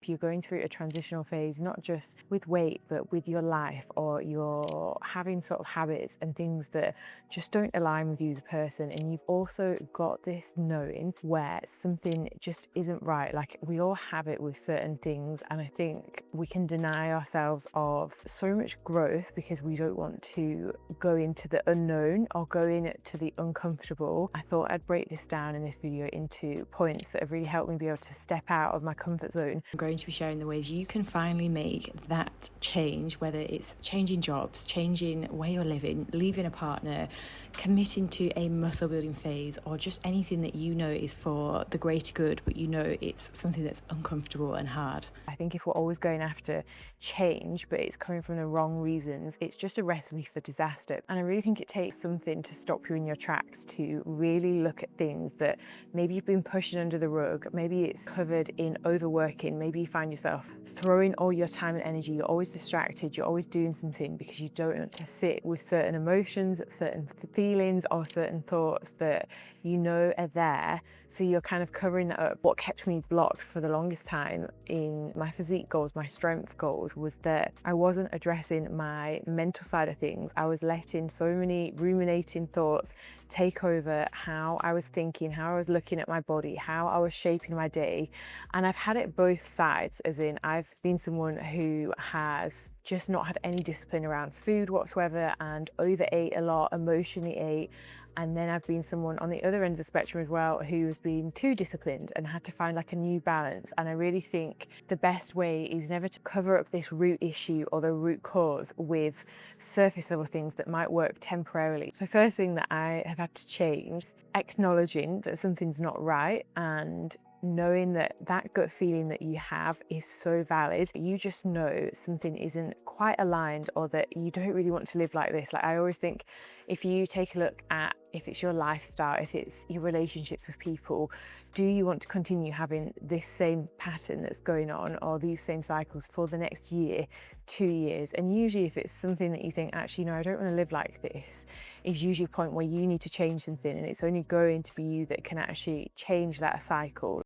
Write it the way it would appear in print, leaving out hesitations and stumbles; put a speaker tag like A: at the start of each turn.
A: If you're going through a transitional phase, not just with weight, but with your life, or you're having sort of habits and things that just don't align with you as a person, and you've also got this knowing where something just isn't right. Like, we all have it with certain things, and I think we can deny ourselves of so much growth because we don't want to go into the unknown or go into the uncomfortable. I thought I'd break this down in this video into points that have really helped me be able to step out of my comfort zone. I'm going to be sharing the ways you can finally make that change, whether it's changing jobs, changing where you're living, leaving a partner, committing to a muscle building phase, or just anything that you know is for the greater good, but you know it's something that's uncomfortable and hard. I think if we're always going after change, but it's coming from the wrong reasons, it's just a recipe for disaster. And I really think it takes something to stop you in your tracks, to really look at things that maybe you've been pushing under the rug. Maybe it's covered in overworking. Maybe you find yourself throwing all your time and energy. You're always distracted. You're always doing something because you don't want to sit with certain emotions, certain feelings, or certain thoughts that you know are there. So you're kind of covering that up. What kept me blocked for the longest time in my physique goals, my strength goals, was that I wasn't addressing my mental side of things. I was letting so many ruminating thoughts take over how I was thinking, how I was looking at my body, how I was shaping my day. And I've had it both sides, as in I've been someone who has just not had any discipline around food whatsoever and overate a lot, emotionally ate. And then I've been someone on the other end of the spectrum as well who has been too disciplined and had to find like a new balance. And I really think the best way is never to cover up this root issue or the root cause with surface level things that might work temporarily. So first thing that I have had to change, acknowledging that something's not right and knowing that that gut feeling that you have is so valid. You just know something isn't quite aligned, or that you don't really want to live like this. Like, I always think if you take a look at if it's your lifestyle, if it's your relationships with people, do you want to continue having this same pattern that's going on, or these same cycles for the next year, 2 years? And usually if it's something that you think, actually, no, I don't want to live like this, is usually a point where you need to change something, and it's only going to be you that can actually change that cycle.